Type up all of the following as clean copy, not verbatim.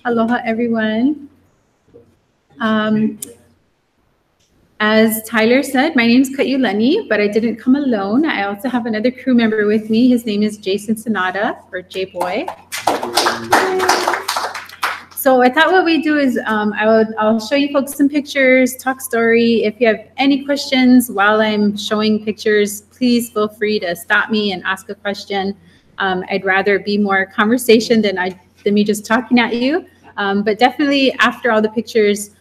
Aloha, everyone. As Tyler said, my name is Kaʻiulani, but I didn't come alone. I also have another crew member with me. His name is Jason Sonata, or J-Boy. So I thought what we do is I'll show you folks some pictures, talk story. If you have any questions while I'm showing pictures, please feel free to stop me and ask a question. I'd rather be more conversation than me just talking at you. But definitely after all the pictures,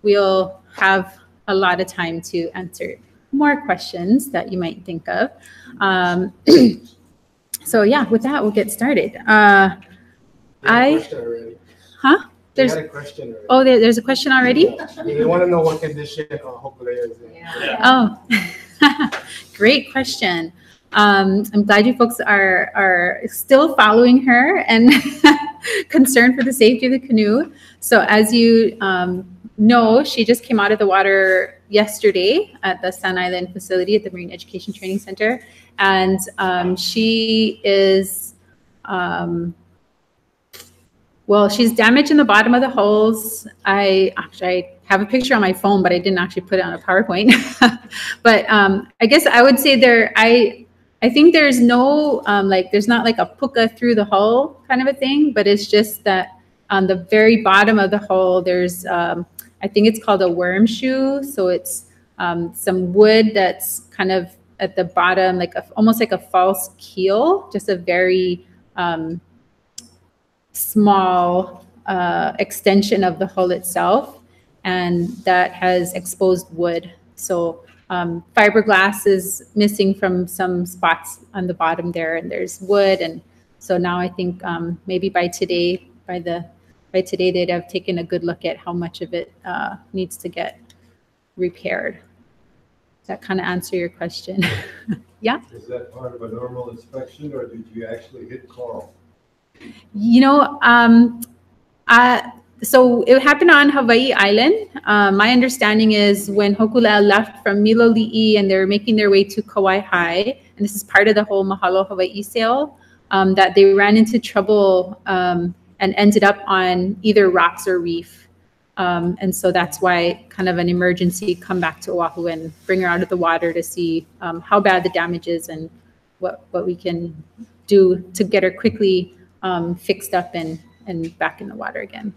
we'll have a lot of time to answer more questions that you might think of. So yeah, with that, we'll get started. There's a question already. Oh, there's a question already? They want to know what condition Hōkūleʻa is in. Yeah. Oh, great question. I'm glad you folks are still following her and concerned for the safety of the canoe. So as you know, she just came out of the water yesterday at the Sun Island facility at the Marine Education Training Center. And she is, well, she's damaged in the bottom of the hulls. I have a picture on my phone, but I didn't actually put it on a PowerPoint. But I guess I would say I think there's no, there's not like a puka through the hull kind of a thing, but it's just that on the very bottom of the hull, there's, I think it's called a worm shoe. So it's some wood that's kind of at the bottom, almost like a false keel, just a very small extension of the hull itself, and that has exposed wood. So fiberglass is missing from some spots on the bottom there, and there's wood. And so now I think maybe by today they'd have taken a good look at how much of it needs to get repaired. Does that kind of answer your question? Yeah? Is that part of a normal inspection, or did you actually hit coral? You know, so it happened on Hawai'i Island. My understanding is when Hōkūleʻa left from Miloli'i and they're making their way to Kauai High, and this is part of the whole Mahalo Hawai'i sail, that they ran into trouble and ended up on either rocks or reef. And so that's why kind of an emergency come back to Oahu and bring her out of the water to see how bad the damage is and what we can do to get her quickly fixed up and back in the water again.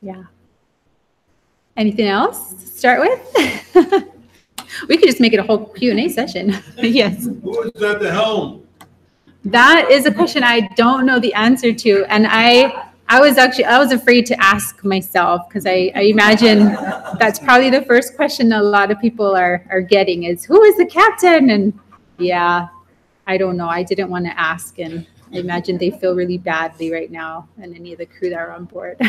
Yeah. Anything else to start with? We could just make it a whole Q&A session. Yes. Who is at the helm? That is a question I don't know the answer to. And I was afraid to ask myself, because I imagine that's probably the first question a lot of people are getting is, who is the captain? And yeah, I don't know. I didn't want to ask, and I imagine they feel really badly right now, and any of the crew that are on board.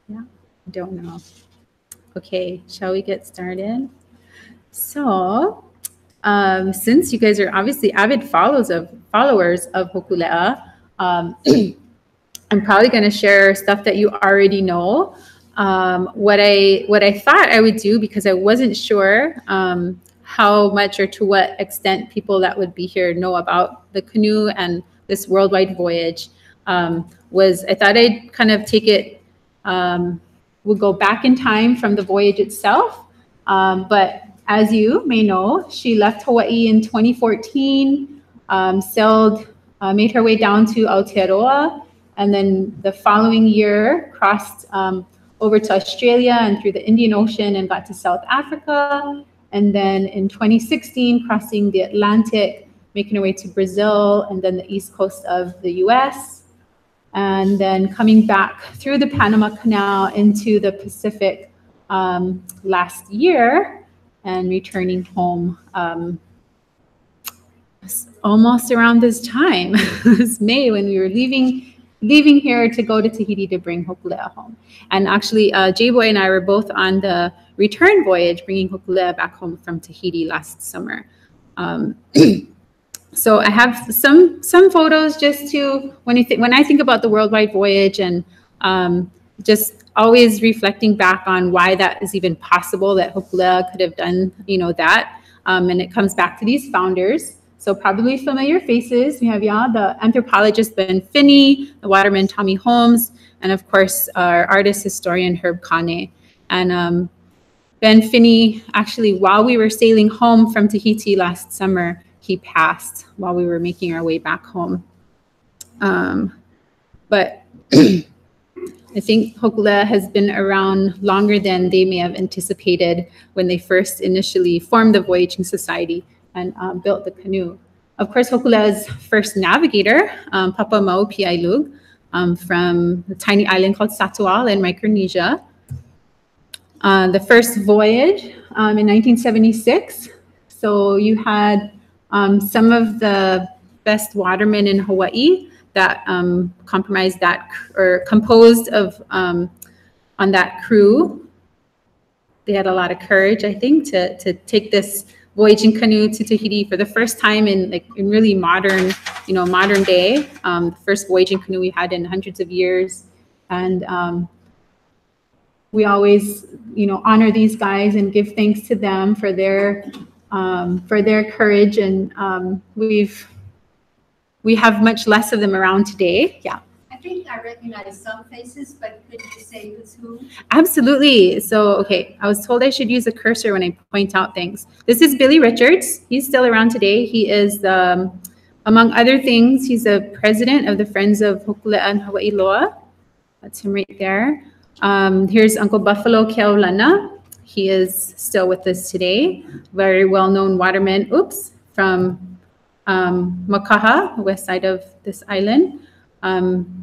Yeah, I don't know. Okay, shall we get started? So, since you guys are obviously avid followers of Hōkūleʻa, I'm probably going to share stuff that you already know. What I thought I would do, because I wasn't sure how much or to what extent people that would be here know about the canoe and this worldwide voyage, was I thought I'd kind of take it, we'll go back in time from the voyage itself. But as you may know, she left Hawaii in 2014, sailed, made her way down to Aotearoa, and then the following year crossed over to Australia and through the Indian Ocean and got to South Africa. And then in 2016, crossing the Atlantic, making her way to Brazil and then the east coast of the US. And then coming back through the Panama Canal into the Pacific last year and returning home almost around this time. It was May when we were leaving here to go to Tahiti to bring Hōkūleʻa home. And actually, J-Boy and I were both on the return voyage, bringing Hōkūleʻa back home from Tahiti last summer. So I have some photos just to, when I think about the worldwide voyage, and just always reflecting back on why that is even possible, that Hōkūleʻa could have done, that. And it comes back to these founders. So probably familiar faces. We have the anthropologist Ben Finney, the waterman Tommy Holmes, and of course our artist historian Herb Kane. And Ben Finney, actually, while we were sailing home from Tahiti last summer, he passed while we were making our way back home. But I think Hōkūleʻa has been around longer than they may have anticipated when they first initially formed the Voyaging Society and built the canoe. Of course, Hōkūleʻa's first navigator, Papa Maupiailug, from a tiny island called Satu'al in Micronesia. The first voyage in 1976. So you had some of the best watermen in Hawaii that composed of on that crew. They had a lot of courage, I think, to take this voyaging canoe to Tahiti for the first time in really modern, modern day. The first voyaging canoe we had in hundreds of years, and we always, honor these guys and give thanks to them for their courage. And we have much less of them around today. Yeah. I think I recognize some faces, but could you say who's who? Absolutely. So, okay, I was told I should use a cursor when I point out things. This is Billy Richards. He's still around today. He is, among other things, he's the president of the Friends of Hōkūleʻa and Hawaii Loa. That's him right there. Here's Uncle Buffalo Kaʻiulani. He is still with us today. Very well-known waterman, from Makaha, west side of this island.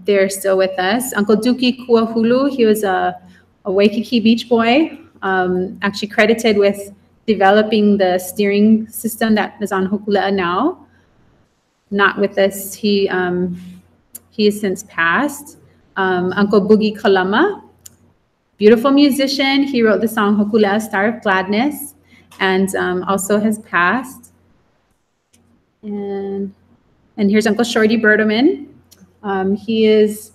They're still with us. Uncle Duki Kuahulu, he was a Waikiki beach boy, actually credited with developing the steering system that is on Hōkūleʻa now. Not with us. He has since passed. Uncle Boogie Kalama, beautiful musician. He wrote the song Hōkūleʻa, Star of Gladness, and also has passed. And here's Uncle Shorty Berterman. He is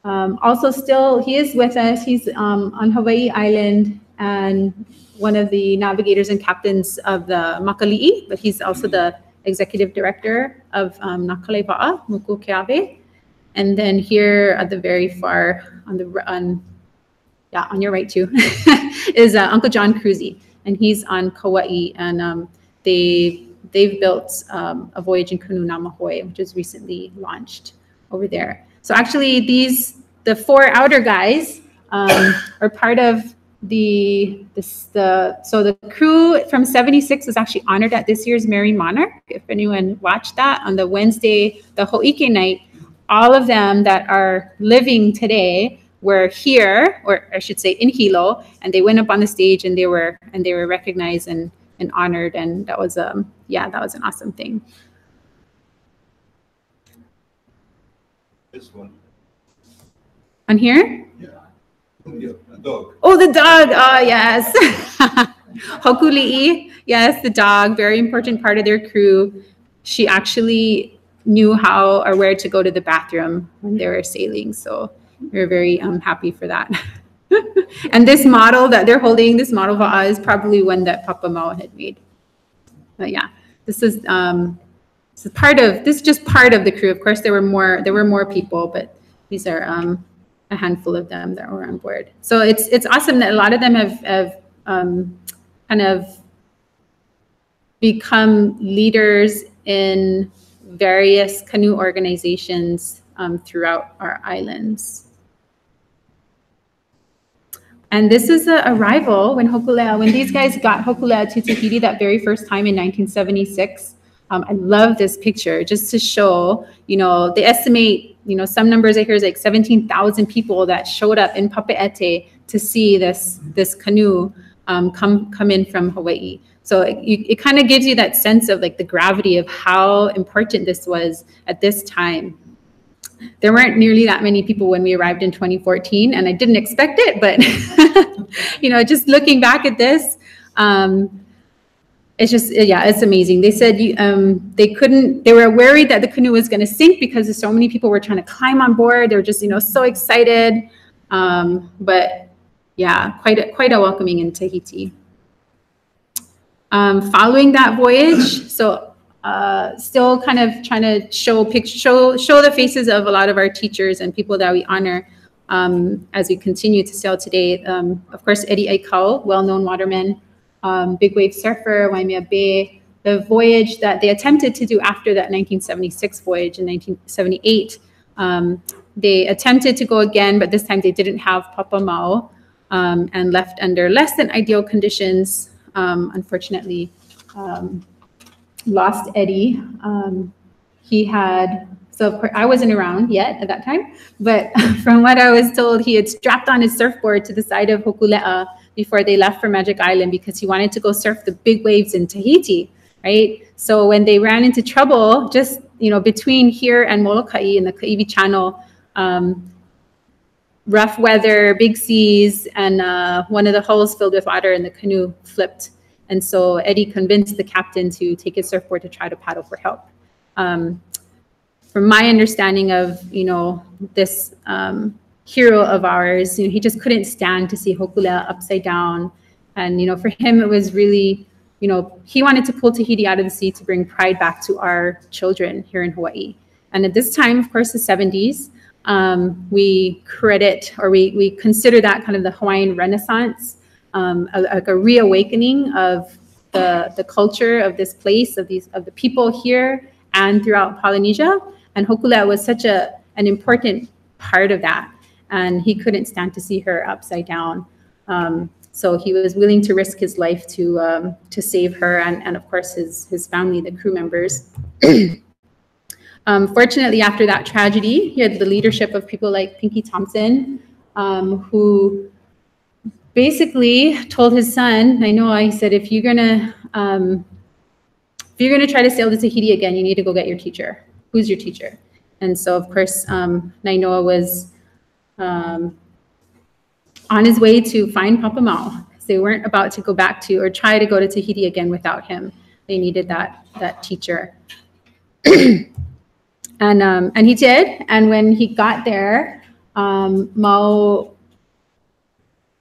also still, he is with us. He's on Hawaii Island and one of the navigators and captains of the Makali'i, but he's also the executive director of Nakalewa'a, Muku Keawe. And then here at the very far on your right too, is Uncle John Cruzy, and he's on Kauai, and they've built a voyaging canoe Namahoe, which was recently launched over there. So actually the four outer guys are part of the crew from 76 was actually honored at this year's Merry Monarch. If anyone watched that on the Wednesday, the Ho'ike night, all of them that are living today were here, or I should say in Hilo, and they went up on the stage and they were recognized and honored, and that was that was an awesome thing. This one. On here? Yeah. The dog. Oh, the dog. Oh, yes. Hōkūleʻa. Yes, the dog. Very important part of their crew. She actually knew how or where to go to the bathroom when they were sailing. So we're very happy for that. And this model that they're holding, this model va'a, is probably one that Papa Mau had made. But yeah, this is just part of the crew. Of course, there were more people, but these are a handful of them that were on board. So it's awesome that a lot of them have kind of become leaders in various canoe organizations throughout our islands. And this is a arrival when these guys got Hōkūleʻa to Tahiti that very first time in 1976. I love this picture just to show, they estimate, some numbers I hear is like 17,000 people that showed up in Papeete to see this canoe come in from Hawaii. So it kind of gives you that sense of like the gravity of how important this was at this time. There weren't nearly that many people when we arrived in 2014, and I didn't expect it, but just looking back at this, it's just, it's amazing. They said they were worried that the canoe was going to sink because so many people were trying to climb on board. They were just, so excited. But yeah, quite a welcoming in Tahiti. Following that voyage, so still kind of trying to show the faces of a lot of our teachers and people that we honor as we continue to sail today. Of course, Eddie Aikau, well-known waterman, big wave surfer, Waimea Bay. The voyage that they attempted to do after that 1976 voyage in 1978, they attempted to go again, but this time they didn't have Papa Mau and left under less than ideal conditions. Unfortunately, lost Eddie. He had, so of course, I wasn't around yet at that time, but from what I was told, he had strapped on his surfboard to the side of Hōkūleʻa before they left for Magic Island because he wanted to go surf the big waves in Tahiti, right? So when they ran into trouble, just, between here and Molokai in the Ka'iwi Channel, rough weather, big seas, and one of the hulls filled with water and the canoe flipped. And so Eddie convinced the captain to take his surfboard to try to paddle for help. From my understanding of, this hero of ours, he just couldn't stand to see Hōkūleʻa upside down. And, for him, it was really, he wanted to pull Tahiti out of the sea to bring pride back to our children here in Hawaii. And at this time, of course, the 70s, we credit, or we consider that kind of the Hawaiian Renaissance, like a reawakening of the culture of this place, of the people here and throughout Polynesia. And Hōkūleʻa was such an important part of that. And he couldn't stand to see her upside down. So he was willing to risk his life to save her and of course, his family, the crew members. Fortunately, after that tragedy, he had the leadership of people like Pinky Thompson, who basically told his son, Nainoa, he said, if you're gonna try to sail to Tahiti again, you need to go get your teacher. Who's your teacher? And so, of course, Nainoa was on his way to find Papa Mau. They weren't about to go back to or try to go to Tahiti again without him. They needed that teacher. And he did. And when he got there, Mau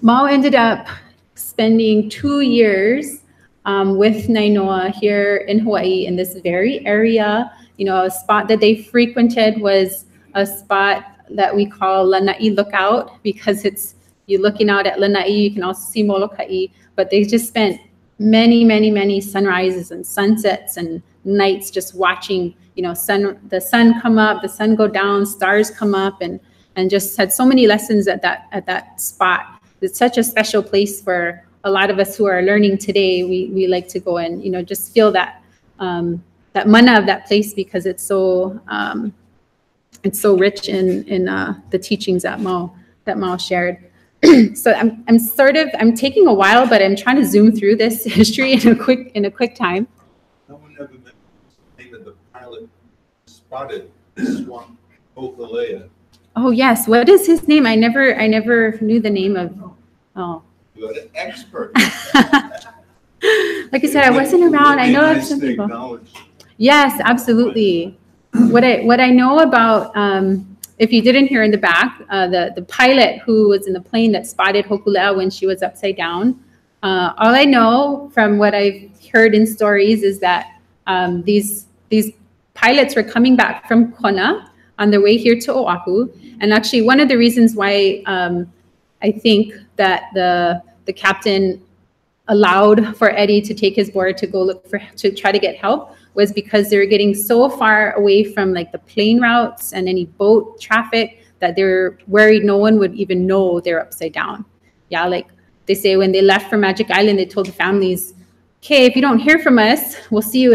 ended up spending 2 years with Nainoa here in Hawaii in this very area. A spot that they frequented was a spot that we call Lanai Lookout because you're looking out at Lanai, you can also see Molokai, but they just spent many, many, many sunrises and sunsets and nights just watching, the sun come up, the sun go down, stars come up, and just had so many lessons at that spot. It's such a special place for a lot of us who are learning today. We like to go and, just feel that mana of that place because it's so rich in the teachings that Mau shared. So I'm taking a while, but I'm trying to zoom through this history in a quick time. No one ever mentioned the name of the pilot spotted Swamp Hōkūleʻa. Oh yes, what is his name? I never knew the name of. Oh. You're an expert. Like I said, I wasn't around. I know of some people. Yes, absolutely. What I know about, if you didn't hear in the back, the pilot who was in the plane that spotted Hōkūleʻa when she was upside down, all I know from what I've heard in stories is that these pilots were coming back from Kona on their way here to Oahu. And actually, one of the reasons why I think that the captain allowed for Eddie to take his board to go to try to get help was because they were getting so far away from like the plane routes and any boat traffic that they were worried no one would even know they're upside down. Yeah, like they say when they left for Magic Island, they told the families, okay, if you don't hear from us, we'll see you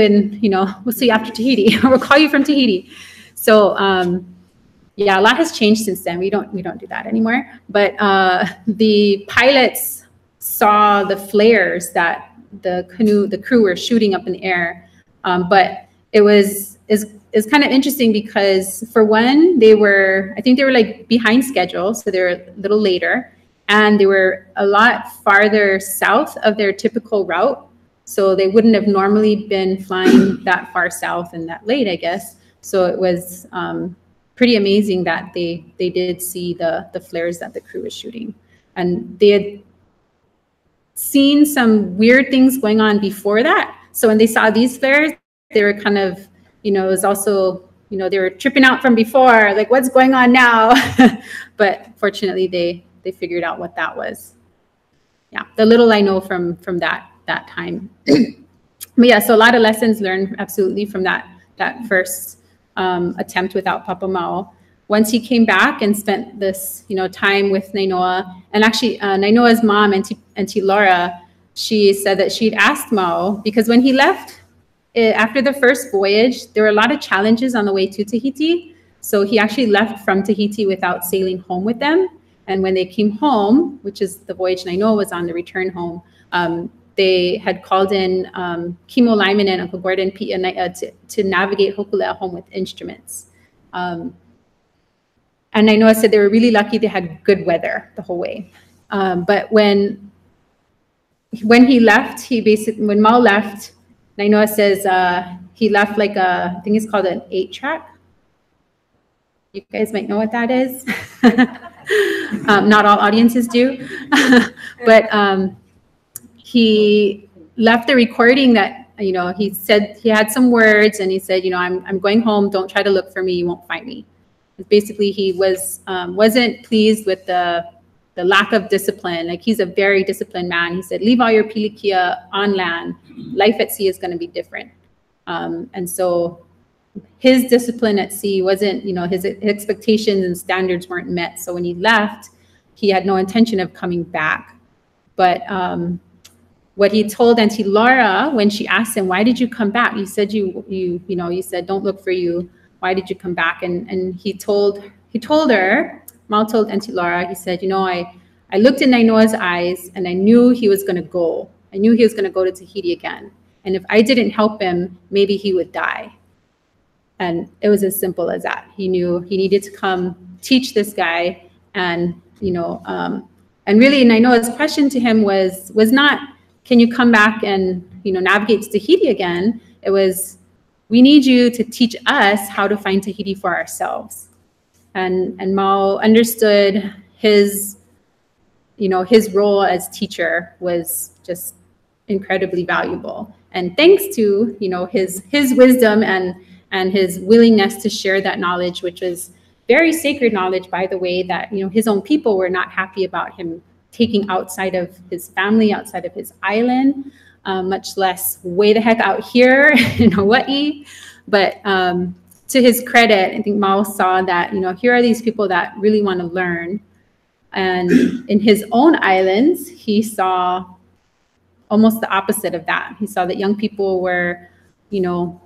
we'll see you after Tahiti. We'll call you from Tahiti. So yeah, a lot has changed since then. We don't do that anymore. But the pilots saw the flares that the crew were shooting up in the air. But it's kind of interesting because for one, I think they were like behind schedule. So they were a little later and they were a lot farther south of their typical route. So they wouldn't have normally been flying that far south and that late, I guess. So it was pretty amazing that they did see the flares that the crew was shooting. And they had seen some weird things going on before that. So when they saw these flares, they were kind of, you know, it was also, you know, they were tripping out from before, like what's going on now? But fortunately, they figured out what that was. Yeah, the little I know from that time. But yeah, so a lot of lessons learned absolutely from that first attempt without Papa Mao. Once he came back and spent this, you know, time with Nainoa, and actually Nainoa's mom, Auntie Laura, she said that she'd asked Mao, because when he left after the first voyage, there were a lot of challenges on the way to Tahiti. So he actually left from Tahiti without sailing home with them. And when they came home, which is the voyage Nainoa was on, the return home, they had called in Kimo Lyman and Uncle Gordon to navigate Hōkūleʻa home with instruments. And Nainoa said they were really lucky they had good weather the whole way. But when he left, when Mao left, Nainoa says he left like I think it's called an 8-track. You guys might know what that is. Not all audiences do. But he left the recording that, you know, he said he had some words and he said, you know, I'm going home. Don't try to look for me. You won't find me. Basically, he wasn't pleased with the lack of discipline. Like, he's a very disciplined man. He said, leave all your pilikia on land. Life at sea is going to be different. And so his discipline at sea wasn't, you know, his expectations and standards weren't met. So when he left, he had no intention of coming back. But what he told Auntie Laura when she asked him, why did you come back? You said you said, don't look for you. Why did you come back? And he told her, Mao told Auntie Laura, he said, you know, I looked in Nainoa's eyes and I knew he was going to go. I knew he was going to go to Tahiti again. And if I didn't help him, maybe he would die. And it was as simple as that. He knew he needed to come teach this guy. And, you know, and really Nainoa's question to him was not, can you come back and, you know, navigate to Tahiti again? It was, we need you to teach us how to find Tahiti for ourselves. And Mao understood his, you know, his role as teacher was just incredibly valuable. And thanks to, you know, his wisdom and his willingness to share that knowledge, which was very sacred knowledge, by the way, that, you know, his own people were not happy about him taking outside of his family, outside of his island, much less way the heck out here in Hawaii. But to his credit, I think Mao saw that, you know, here are these people that really want to learn. And in his own islands, he saw almost the opposite of that. He saw that young people were, you know,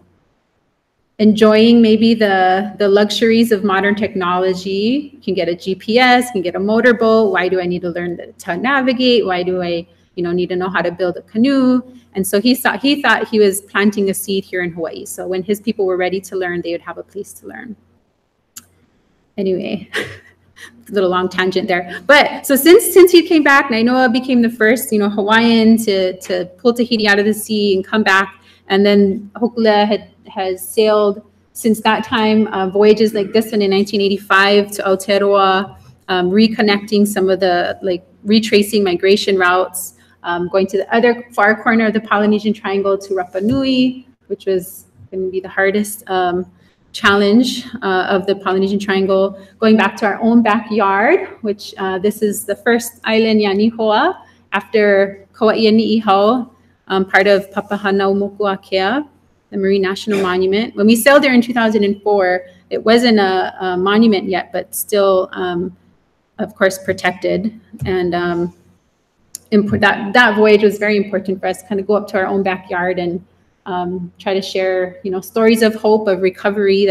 enjoying maybe the luxuries of modern technology. You can get a GPS, can get a motorboat. Why do I need to learn to navigate? Why do I, you know, need to know how to build a canoe? And so he thought he was planting a seed here in Hawaii. So when his people were ready to learn, they would have a place to learn. Anyway, a little long tangent there. But so since he came back, Nainoa became the first, you know, Hawaiian to pull Tahiti out of the sea and come back. And then Hōkūleʻa has sailed since that time, voyages like this one in 1985 to Aotearoa, reconnecting some of the, like, retracing migration routes, going to the other far corner of the Polynesian Triangle to Rapa Nui, which was going to be the hardest challenge of the Polynesian Triangle, going back to our own backyard, which this is the first island, Yanihoa, after Kauai and Ni'ihau, part of Papahānaumokuākea, the Marine National Monument. When we sailed there in 2004, it wasn't a monument yet, but still, of course, protected. And that voyage was very important for us, kind of go up to our own backyard and try to share, you know, stories of hope, of recovery,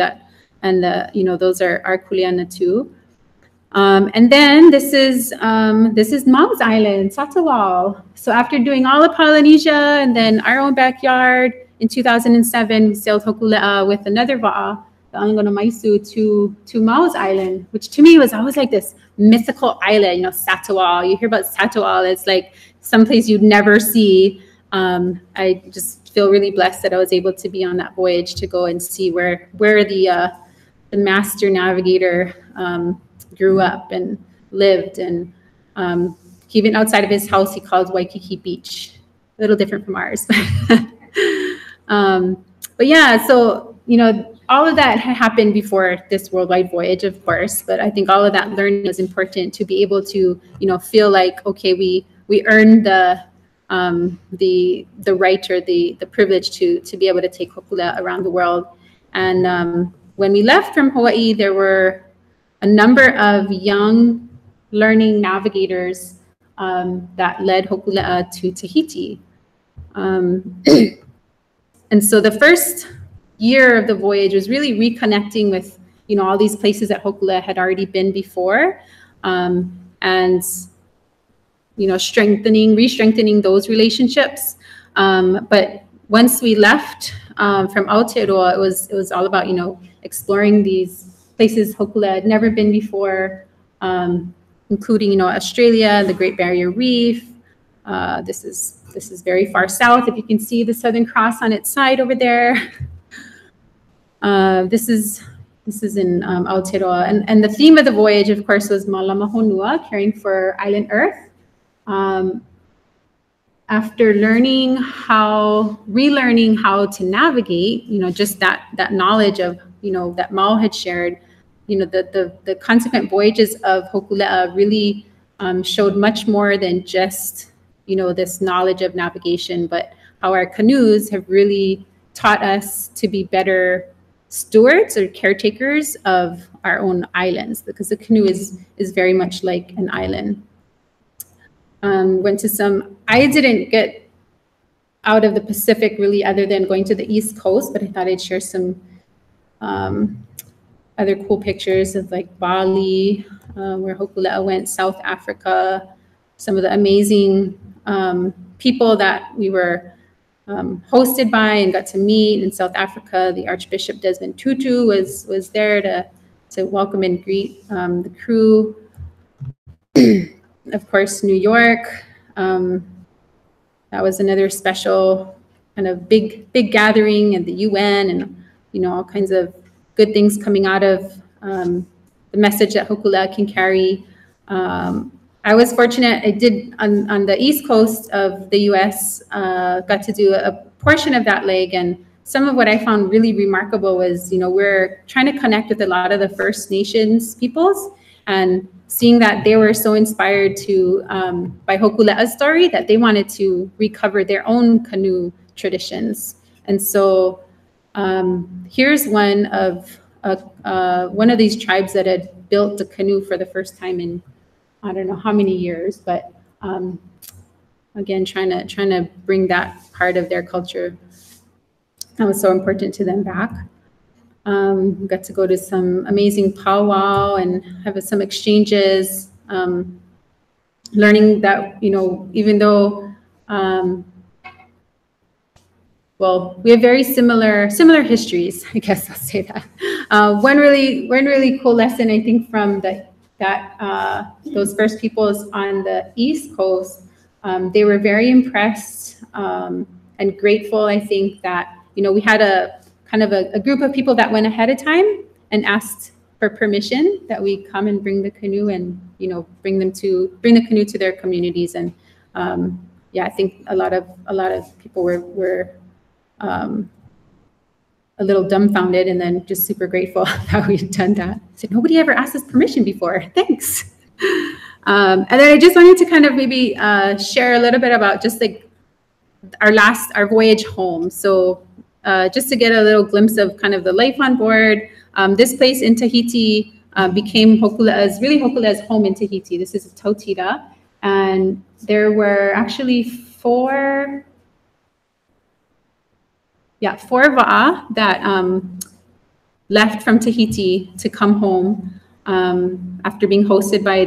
you know, those are our kuleana too. And then this is Mao's Island, Satawal. So after doing all of Polynesia and then our own backyard, in 2007, we sailed Hōkūleʻa with another va'a, the Angono Maisu, to Mao's Island, which to me was always like this mythical island, you know, Satawal. You hear about Satawal, it's like someplace you'd never see. I just feel really blessed that I was able to be on that voyage to go and see where the master navigator grew up and lived. And even outside of his house, he called Waikiki Beach, a little different from ours. but yeah, so, all of that had happened before this worldwide voyage, of course, but I think all of that learning was important to be able to, feel like, okay, we earned the right or the privilege to be able to take Hōkūleʻa around the world. And when we left from Hawaii, there were a number of young learning navigators that led Hōkūleʻa to Tahiti. And so the first year of the voyage was really reconnecting with, all these places that Hōkūleʻa had already been before, and, re-strengthening those relationships. But once we left from Aotearoa, it was all about, exploring these places Hōkūleʻa had never been before, including, Australia, the Great Barrier Reef. This is very far south. If you can see the Southern Cross on its side over there. This is in Aotearoa, and the theme of the voyage, of course, was Malama Honua, caring for Island Earth. After relearning how to navigate, just that knowledge of, that Mao had shared, the consequent voyages of Hōkūleʻa really showed much more than just, this knowledge of navigation, but how our canoes have really taught us to be better stewards or caretakers of our own islands, because the canoe is very much like an island. I didn't get out of the Pacific really other than going to the East Coast, but I thought I'd share some other cool pictures of like Bali, where Hōkūleʻa went, South Africa, some of the amazing people that we were hosted by and got to meet in South Africa. The Archbishop Desmond Tutu was there to welcome and greet the crew. Of course, New York. That was another special kind of big gathering at the UN, and all kinds of good things coming out of the message that Hōkūleʻa can carry. I was fortunate. I did on the East Coast of the U.S. Got to do a portion of that leg, and some of what I found really remarkable was, we're trying to connect with a lot of the First Nations peoples, and seeing that they were so inspired by Hōkūleʻa's story that they wanted to recover their own canoe traditions. And so here's one of these tribes that had built the canoe for the first time in I don't know how many years, but again, trying to bring that part of their culture that was so important to them back. Got to go to some amazing powwow and have some exchanges, learning that, even though, well, we have very similar histories, I guess I'll say that. One really cool lesson, I think, from those first peoples on the East Coast, they were very impressed and grateful, I think, that, we had a group of people that went ahead of time and asked for permission that we come and bring the canoe and, bring the canoe to their communities. And yeah, I think a lot of people were a little dumbfounded and then just super grateful that we'd done that. So nobody ever asked us permission before. Thanks. And then I just wanted to kind of maybe share a little bit about just like our voyage home. So just to get a little glimpse of kind of the life on board, this place in Tahiti became Hōkūleʻa's home in Tahiti. This is Tautira, and there were actually four wa'a that left from Tahiti to come home after being hosted by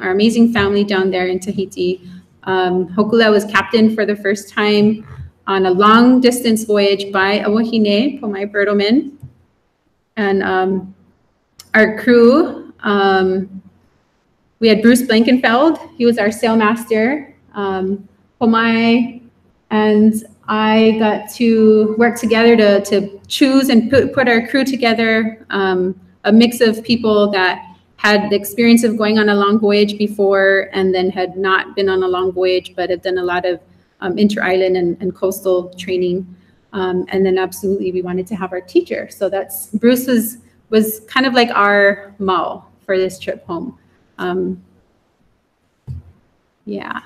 our amazing family down there in Tahiti. Hōkūleʻa was captained for the first time on a long distance voyage by a wahine, Pomai Bertelman. And our crew, we had Bruce Blankenfeld. He was our sailmaster. Pomai and I got to work together to choose and put our crew together, a mix of people that had the experience of going on a long voyage before and then had not been on a long voyage, but had done a lot of inter-island and coastal training. And then absolutely we wanted to have our teacher. So that's Bruce was kind of like our mau for this trip home. Yeah.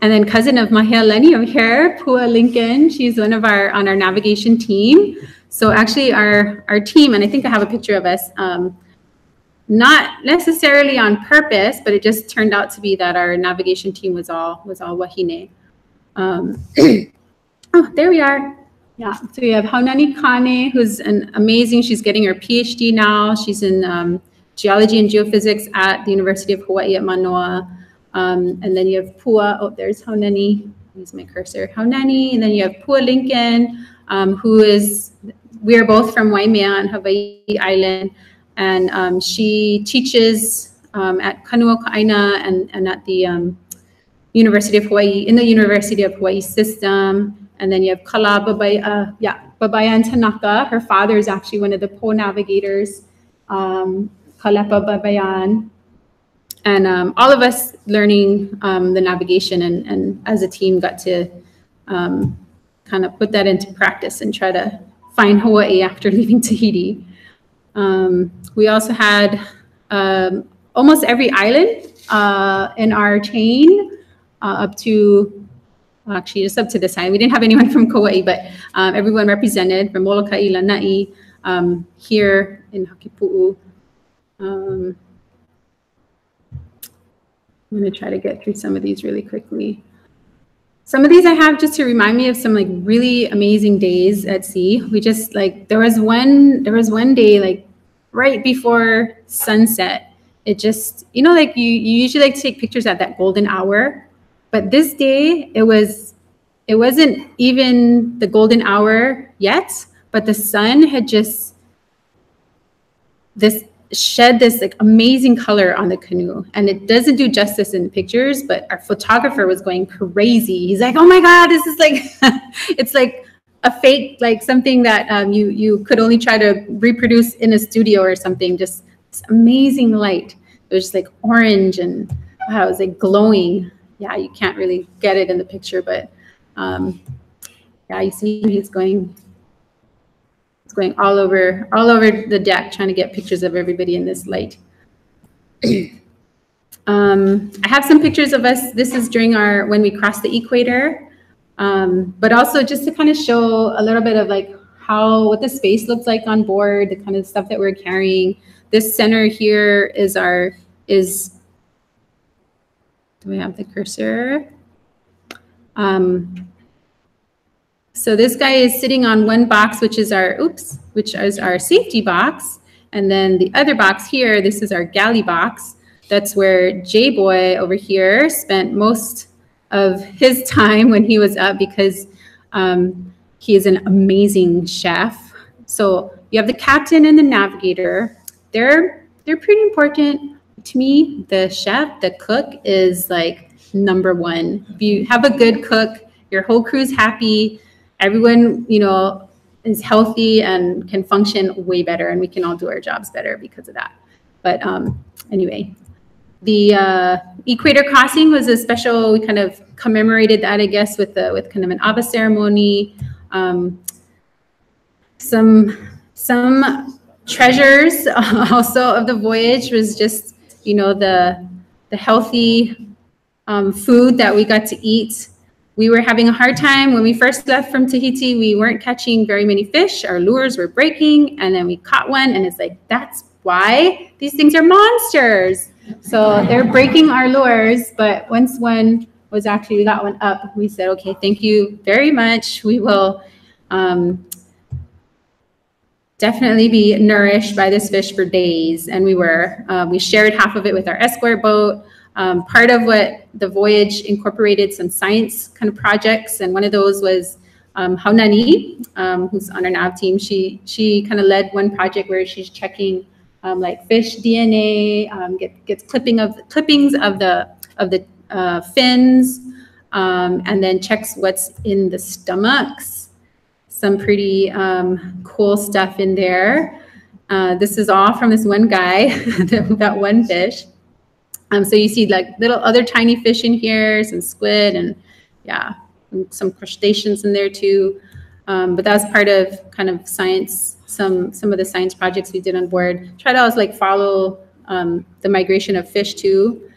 And then cousin of Mahealani over here, Pua Lincoln, she's one of on our navigation team. So actually our team, and I think I have a picture of us, not necessarily on purpose, but it just turned out to be that our navigation team was all wahine. Oh, there we are. Yeah, so we have Haunani Kane, who's amazing. She's getting her PhD now. She's in geology and geophysics at the University of Hawaii at Manoa. And then you have Pua. Oh, there's Haunani. Use my cursor. Haunani. And then you have Pua Lincoln, we are both from Waimea on Hawaii Island. And she teaches at Kanua Ka'aina and at the University of Hawaii, in the University of Hawaii system. And then you have Kala Babayan Tanaka. Her father is actually one of the Po navigators, Kalepa Babayan. And all of us learning the navigation and as a team got to kind of put that into practice and try to find Hawaii after leaving Tahiti. We also had almost every island in our chain up to, well, actually just up to this time. We didn't have anyone from Kauai, but everyone represented from Molokai, Lanai, here in Hakipu'u. I'm going to try to get through some of these really quickly. Some of these I have just to remind me of some like really amazing days at sea. We just like, there was one day like right before sunset. It just, you know, like you usually like to take pictures at that golden hour, but this day it wasn't even the golden hour yet, but the sun had just shed this like amazing color on the canoe, and it doesn't do justice in the pictures, but our photographer was going crazy. He's like, oh my God, this is like, it's like a fake, like something that you could only try to reproduce in a studio or something. Just this amazing light. It was just like orange and wow, it was like glowing. Yeah, you can't really get it in the picture, but yeah, you see he's going all over the deck trying to get pictures of everybody in this light. I have some pictures of us. This is during when we crossed the equator, but also just to kind of show a little bit of like what the space looks like on board, the kind of stuff that we're carrying. This center here do we have the cursor? So this guy is sitting on one box, which is our safety box. And then the other box here, this is our galley box. That's where J-Boy over here spent most of his time when he was up, because he is an amazing chef. So you have the captain and the navigator. They're pretty important to me. The chef, the cook is like number one. If you have a good cook, your whole crew's happy. Everyone, you know, is healthy and can function way better, and we can all do our jobs better because of that. But anyway, the equator crossing was a special. We kind of commemorated that, I guess, with kind of an aba ceremony. Some treasures also of the voyage was just, you know, the healthy food that we got to eat. We were having a hard time when we first left from Tahiti. We weren't catching very many fish. Our lures were breaking, and then we caught one, and it's like, that's why these things are monsters. So they're breaking our lures. But once we got one up, we said, okay, thank you very much. We will definitely be nourished by this fish for days. And we shared half of it with our escort boat. Part of what the voyage incorporated some science kind of projects, and one of those was Haunani, who's on our nav team. She kind of led one project where she's checking like fish DNA, gets clippings of the fins, and then checks what's in the stomachs. Some pretty cool stuff in there. This is all from this one guy, that one fish. So you see like little other tiny fish in here, some squid, and yeah, and some crustaceans in there too. But that was part of kind of science, some of the science projects we did on board. Try to always like follow the migration of fish too.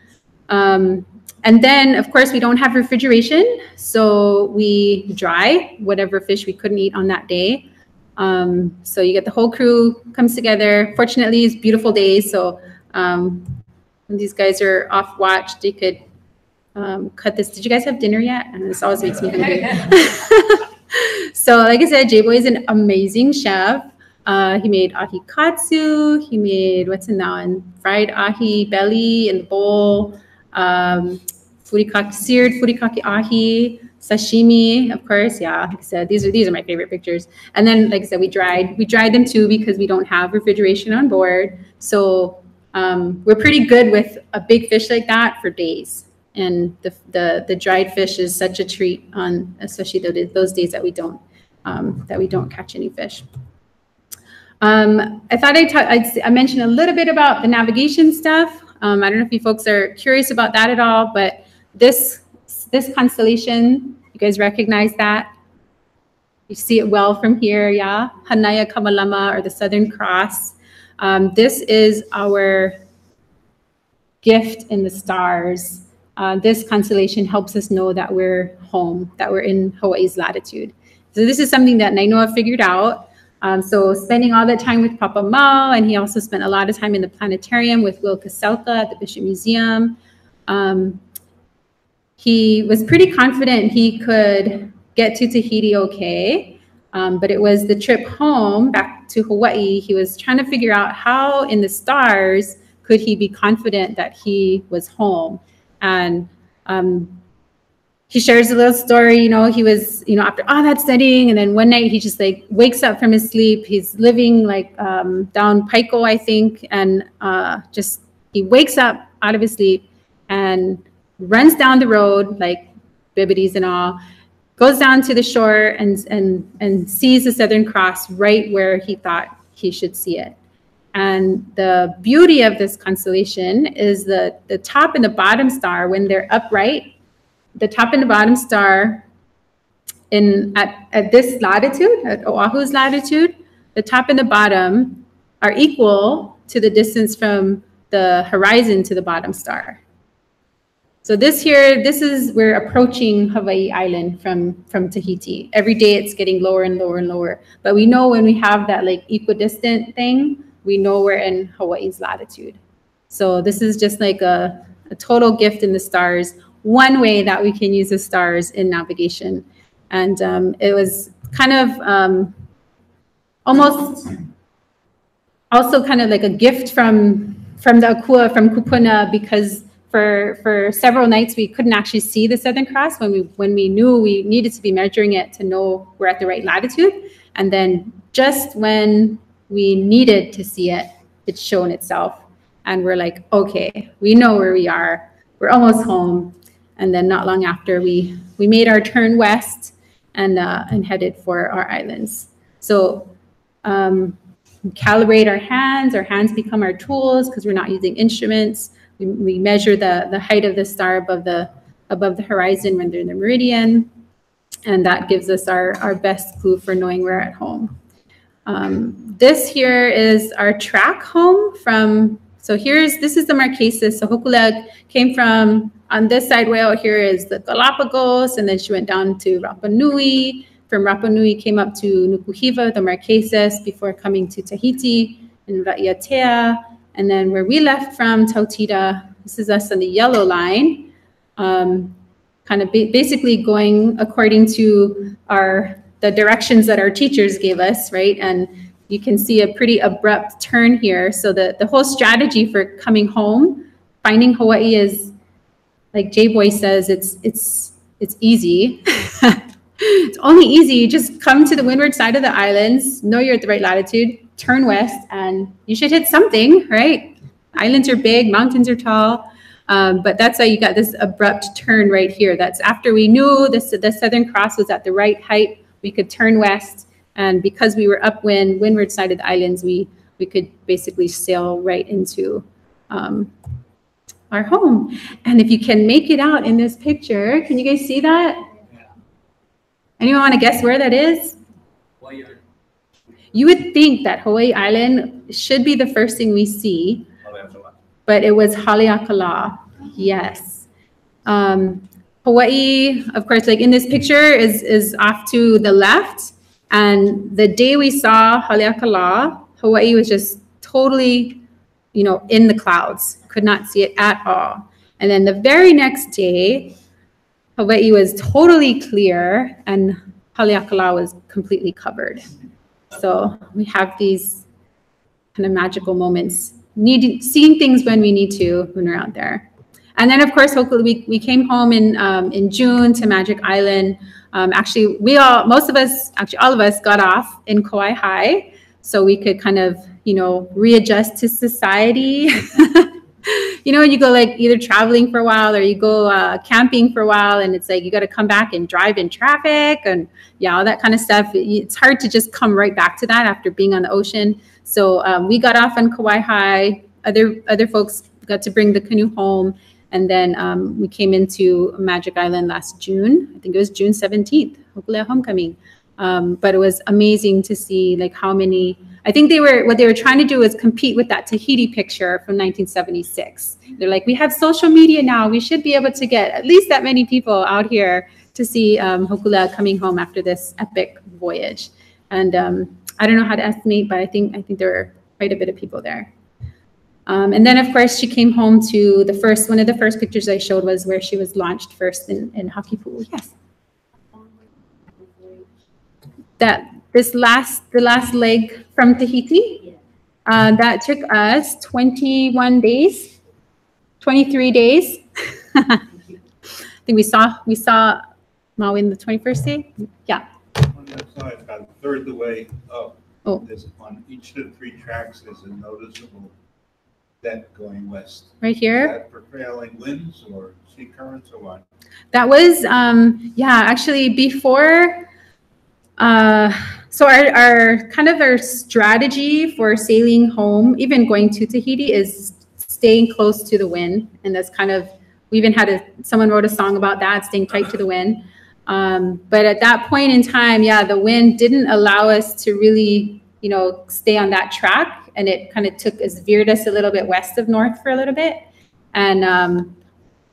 And then, of course, we don't have refrigeration, so we dry whatever fish we couldn't eat on that day. So you get the whole crew comes together. Fortunately, it's beautiful days, so when these guys are off watch, they could cut this. Did you guys have dinner yet? And this always makes me hungry. So, like I said, J-Boy is an amazing chef. He made ahi katsu. He made fried ahi belly in the bowl. Seared furikake ahi, sashimi, of course. Yeah, like I said, these are my favorite pictures. And then, like I said, we dried them too because we don't have refrigeration on board. So we're pretty good with a big fish like that for days. And the dried fish is such a treat on especially those days that we don't catch any fish. I thought I mentioned a little bit about the navigation stuff. I don't know if you folks are curious about that at all, but this constellation, you guys recognize that? You see it well from here, yeah? Hanaya Kamalama, or the Southern Cross. This is our gift in the stars. This constellation helps us know that we're home, that we're in Hawaii's latitude. So this is something that Nainoa figured out. So spending all that time with Papa Mau, and he also spent a lot of time in the planetarium with Will Kaselka at the Bishop Museum. He was pretty confident he could get to Tahiti okay, but it was the trip home back to Hawaii. He was trying to figure out how in the stars could he be confident that he was home. And he shares a little story, he was, after all that studying, and then one night he just like wakes up from his sleep. He's living like down Paiko, I think, and he wakes up out of his sleep and runs down the road, like bibbities and all, goes down to the shore and sees the Southern Cross right where he thought he should see it. And the beauty of this constellation is the top and the bottom star, when they're upright, the top and the bottom star at this latitude, at Oahu's latitude, the top and the bottom are equal to the distance from the horizon to the bottom star. So we're approaching Hawaii Island from Tahiti. Every day it's getting lower and lower and lower. But we know when we have that like equidistant thing, we know we're in Hawaii's latitude. So this is just like a total gift in the stars. One way that we can use the stars in navigation. And it was kind of almost also kind of like a gift from the Akua, from Kupuna, because for several nights we couldn't actually see the Southern Cross when we knew we needed to be measuring it to know we're at the right latitude. And then just when we needed to see it, it's shown itself. And we're like, okay, we know where we are. We're almost home. And then not long after, we made our turn west and headed for our islands. So we calibrate our hands become our tools because we're not using instruments. We measure the height of the star above the horizon when they're in the meridian. And that gives us our best clue for knowing we're at home. This here is our track home so this is the Marquesas. So Hōkūleʻa came from, on this side way out here is the Galapagos, and then she went down to Rapa Nui. From Rapa Nui came up to Nukuhiva, the Marquesas, before coming to Tahiti and Raiatea. And then where we left from, Tautita, this is us on the yellow line, kind of basically going according to the directions that our teachers gave us, right? And you can see a pretty abrupt turn here. So the whole strategy for coming home, finding Hawaii is, like J-Boy says, it's easy. It's only easy. You just come to the windward side of the islands, know you're at the right latitude, turn west, and you should hit something, right? Islands are big, mountains are tall. But that's why you got this abrupt turn right here. That's after we knew the Southern Cross was at the right height, we could turn west. And because we were upwind, windward side of the islands, we could basically sail right into our home. And if you can make it out in this picture, can you guys see that? Yeah. Anyone want to guess where that is? You would think that Hawaii Island should be the first thing we see, but it was Haleakala. Yes. Hawaii, of course, like in this picture, is off to the left. And the day we saw Haleakala, Hawaii was just totally, you know, in the clouds. Could not see it at all. And then the very next day, Hawaii was totally clear and Haleakala was completely covered. So we have these kind of magical moments, seeing things when we need to when we're out there. And then, of course, hopefully we came home in June to Magic Island. Actually, most of us, actually all of us got off in Kauai High so we could kind of, you know, readjust to society. You know, you go like either traveling for a while or you go camping for a while, and it's like you got to come back and drive in traffic and yeah, all that kind of stuff. It's hard to just come right back to that after being on the ocean. So we got off on Kauai High. Other folks got to bring the canoe home, and then we came into Magic Island last June. I think it was June 17th, Hōkūleʻa homecoming. But it was amazing to see like how many. I think what they were trying to do is compete with that Tahiti picture from 1976. They're like, we have social media now. We should be able to get at least that many people out here to see Hōkūleʻa coming home after this epic voyage. And I don't know how to estimate, but I think there were quite a bit of people there. And then, of course, she came home to one of the first pictures I showed was where she was launched first in Hakipu'u. Yes. The last leg from Tahiti, that took us 21 days, 23 days. I think we saw Maui in the 21st day. Yeah. On the outside, about a third of the way up, there's on each of the 3 tracks, there's a noticeable dent going west. Right here? Is that for prevailing winds or sea currents or what? That was, actually before, so our strategy for sailing home, even going to Tahiti, is staying close to the wind. And that's kind of, we even someone wrote a song about that, staying tight to the wind. But at that point in time, yeah, the wind didn't allow us to really, you know, stay on that track. And it kind of veered us a little bit west of north for a little bit. And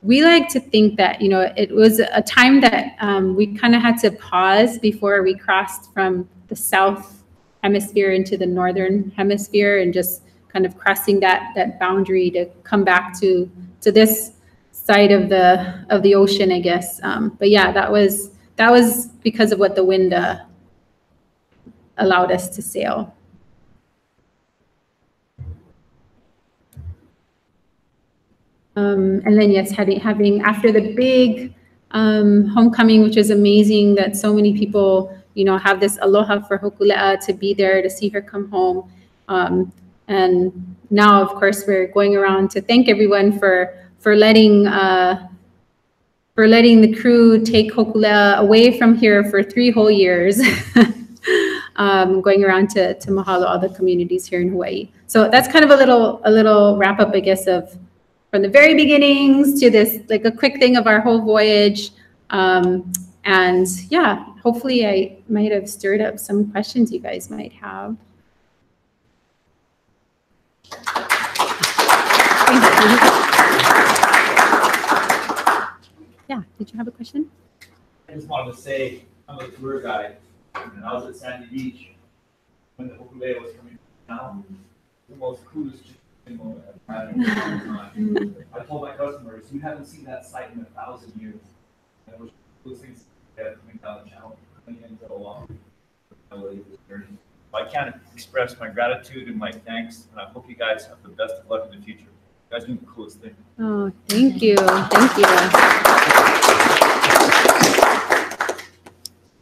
we like to think that, you know, it was a time that we kind of had to pause before we crossed from the south hemisphere into the northern hemisphere, and just kind of crossing that boundary to come back to this side of the ocean, I guess. But yeah, that was because of what the wind allowed us to sail. And then yes, having after the big homecoming, which is amazing that so many people, you know, have this aloha for Hōkūleʻa, to be there to see her come home. And now, of course, we're going around to thank everyone for letting the crew take Hōkūleʻa away from here for 3 whole years. Going around to mahalo all the communities here in Hawaii. So that's kind of a little wrap up, I guess, of from the very beginnings to this, like a quick thing of our whole voyage. And yeah, hopefully I might have stirred up some questions you guys might have. Yeah, did you have a question? I just wanted to say, I'm a tour guide, and I was at Sandy Beach when the Hōkūleʻa was coming down. The most coolest thing I've had in a long time. I told my customers, you haven't seen that site in 1,000 years. And it was the coolest things coming down the channel, coming into along. I can't express my gratitude and my thanks, and I hope you guys have the best of luck in the future. You guys do the coolest thing. Oh, thank you. Thank you.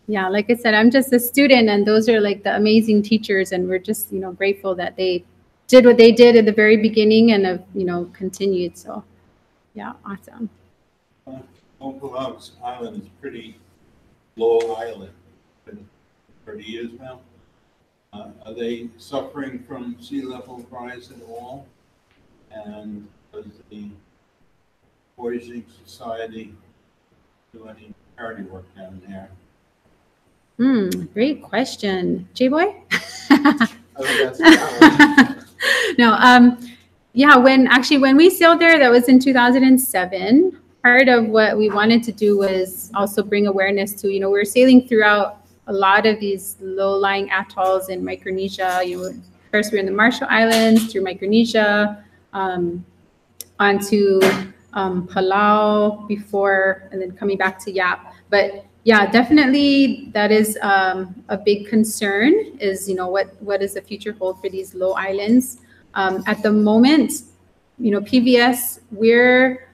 Yeah, like I said, I'm just a student, and those are like the amazing teachers, and we're just, you know, grateful that they did what they did at the very beginning and have, you know, continued. So yeah, awesome. Hōkūleʻa Island is a pretty low island. Been 30 years now. Are they suffering from sea level rise at all? And does the Voyaging Society do any charity work down there? Great question. J-Boy? I think that's No, yeah, when we sailed there, that was in 2007. Part of what we wanted to do was also bring awareness to, we were sailing throughout a lot of these low-lying atolls in Micronesia. First we were in the Marshall Islands, through Micronesia, onto Palau before, and then coming back to Yap. But yeah, definitely that is a big concern is, what does the future hold for these low islands? At the moment, PVS, we're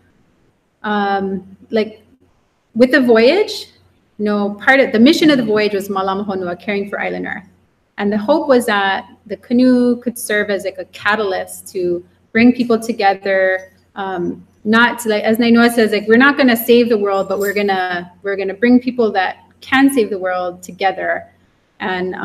like with the voyage, part of the mission of the voyage was Malama Honua, caring for Island Earth. And the hope was that the canoe could serve as like a catalyst to bring people together, not to, like, as Nainoa says, like, we're not going to save the world, but we're gonna bring people that can save the world together. And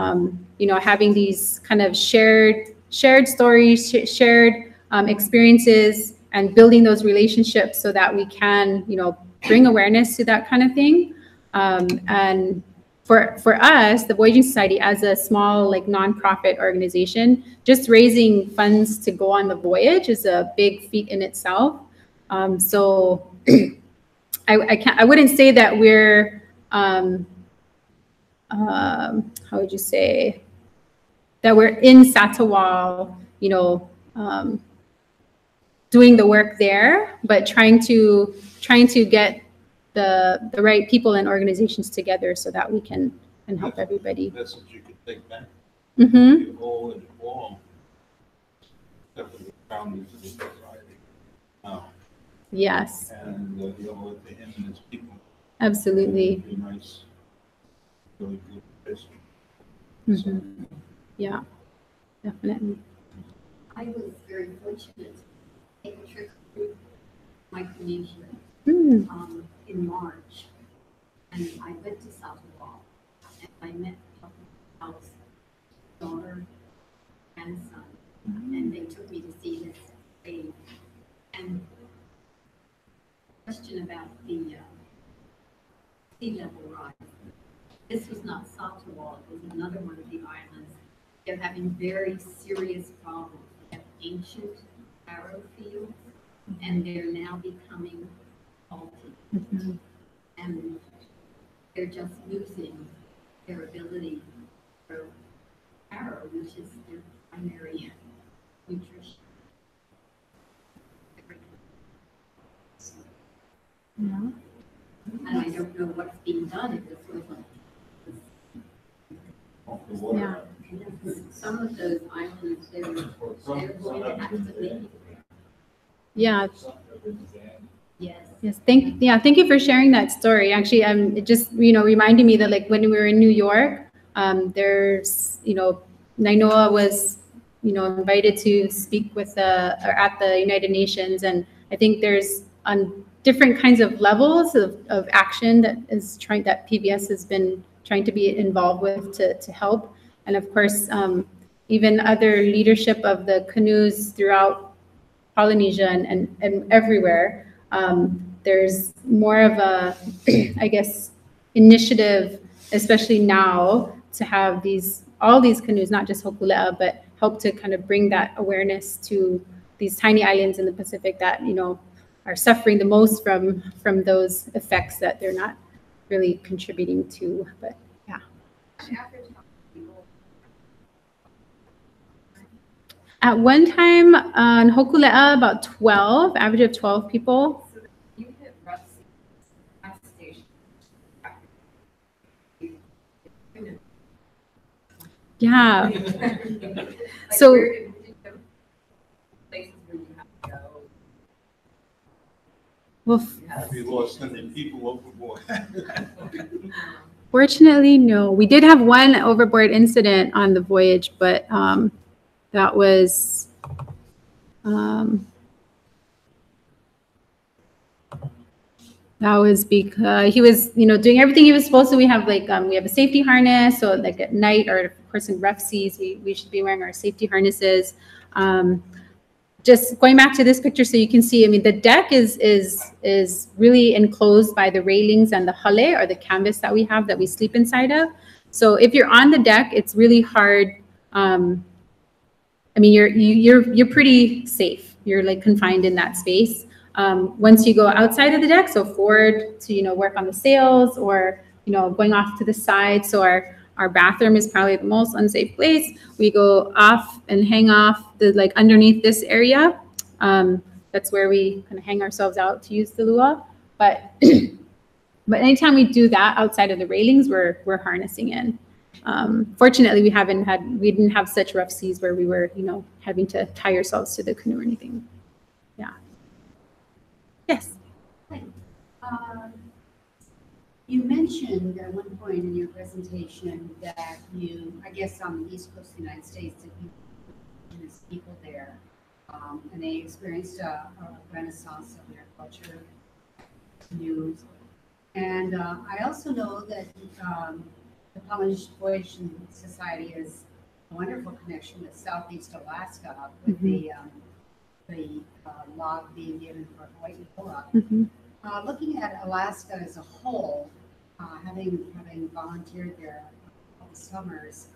having these kind of shared stories, shared experiences, and building those relationships so that we can, bring awareness to that kind of thing. And for us, the Voyaging Society, as a small, like, nonprofit organization, just raising funds to go on the voyage is a big feat in itself. So I wouldn't say that we're how would you say that we're in Satawal, doing the work there, but trying to get the right people and organizations together so that we can help everybody. Message you could take back. Mm-hmm. You all and all, definitely founders of the society. Yes. And you owe it to him and his people. Absolutely. Be nice, really good person. Mm-hmm. Yeah, definitely. I was very fortunate to take a trip to Micronesia in March, and I went to Satawal, and I met House daughter and son, and they took me to see this grave. And question about the sea level rise. This was not Satawal, it was another one of the islands. They're having very serious problems. They have ancient farrow fields, and they're now becoming salty. Mm-hmm. And they're just losing their ability to grow farrow, which is their primary nutrition. Yeah. And I don't know what's being done if this was Yeah. some of those islands, they're going to have to leave. Yeah. Yes. Yes. Thank you for sharing that story. Actually, it just, reminded me that, like, when we were in New York, there's, Nainoa was, invited to speak with or at the United Nations, and I think there's different kinds of levels of action that PBS has been trying to be involved with to help. And of course, even other leadership of the canoes throughout Polynesia and everywhere. There's more of a, I guess, initiative, especially now, to have all these canoes, not just Hōkūleʻa, but help to kind of bring that awareness to these tiny islands in the Pacific that, are suffering the most from those effects that they're not really contributing to. But yeah. At one time on Hōkūleʻa, about 12, average of 12 people. So you hit rough station. Yeah. Like, So places where you have to go. well, We lost 100 people overboard. fortunately, no. We did have one overboard incident on the voyage, but that was because he was, doing everything he was supposed to. We have we have a safety harness, so like at night or of course in rough seas, we should be wearing our safety harnesses. Just going back to this picture, so you can see, I mean, the deck is really enclosed by the railings and the hale, or the canvas that we have that we sleep inside of. So if you're on the deck, it's really hard. I mean, you're pretty safe. You're like confined in that space. Once you go outside of the deck, so forward to, work on the sails, or, going off to the side. So our bathroom is probably the most unsafe place. We go off and hang off like underneath this area. That's where we kind of hang ourselves out to use the lua. But anytime we do that outside of the railings, we're harnessing in. Fortunately, we didn't have such rough seas where we were, having to tie ourselves to the canoe or anything. Yeah. Yes. You mentioned at one point in your presentation that you, I guess on the East Coast of the United States, that you indigenous people there, and they experienced a renaissance of their culture, news. And I also know that the Polynesian Voyaging Society has a wonderful connection with Southeast Alaska, with the log being given for Hōkūleʻa. Looking at Alaska as a whole, having volunteered there all the summers,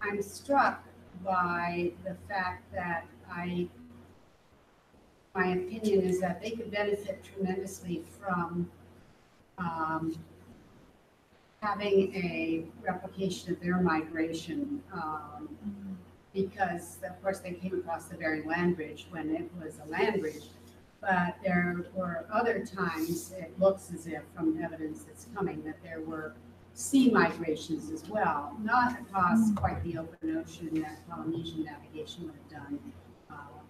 I'm struck by the fact that my opinion is that they could benefit tremendously from having a replication of their migration, because of course they came across the Bering Land Bridge when it was a land bridge. But there were other times, it looks as if, from evidence that's coming, that there were sea migrations as well, not across quite the open ocean that Polynesian navigation would have done.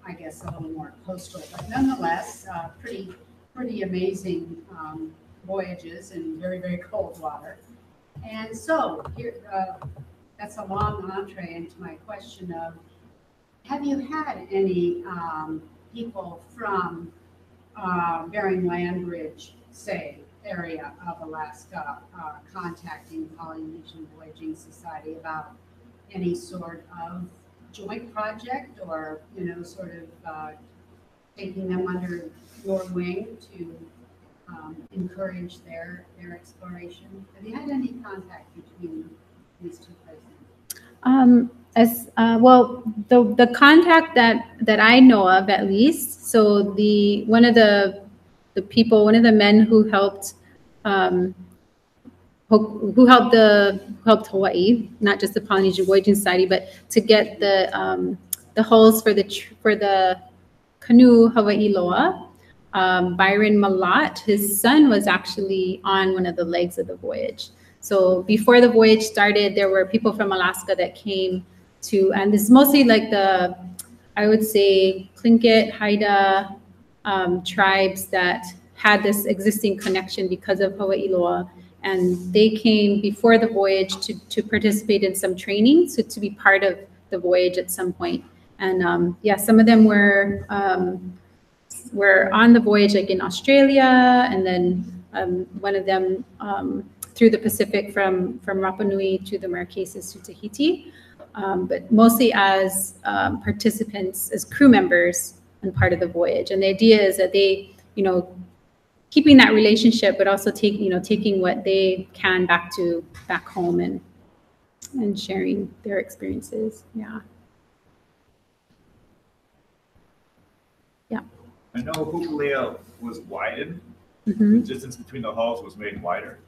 I guess a little more coastal, but nonetheless, pretty amazing voyages in very, very cold water. And so here, that's a long entree into my question of, have you had any people from Bering Land Bridge, say, area of Alaska, contacting Polynesian Voyaging Society about any sort of joint project, or sort of taking them under your wing to encourage their exploration? Have you had any contact between these two places? Well, the contact that I know of, at least, so one of the men who helped Hawai'i, not just the Polynesian Voyaging Society, but to get the hulls for the canoe Hawai'i Loa. Byron Malat, his son, was actually on one of the legs of the voyage. So before the voyage started, there were people from Alaska that came to, and this is mostly like I would say, Tlingit, Haida tribes that had this existing connection because of Hawai'i Loa. And they came before the voyage to participate in some training, so to be part of the voyage at some point. And yeah, some of them were on the voyage, like in Australia, and then one of them through the Pacific from Rapa Nui to the Marquesas to Tahiti, but mostly as participants, as crew members and part of the voyage. And the idea is that they, keeping that relationship, but also taking what they can back home and sharing their experiences. Yeah. Yeah. I know Hōkūleʻa was widened. The distance between the hulls was made wider.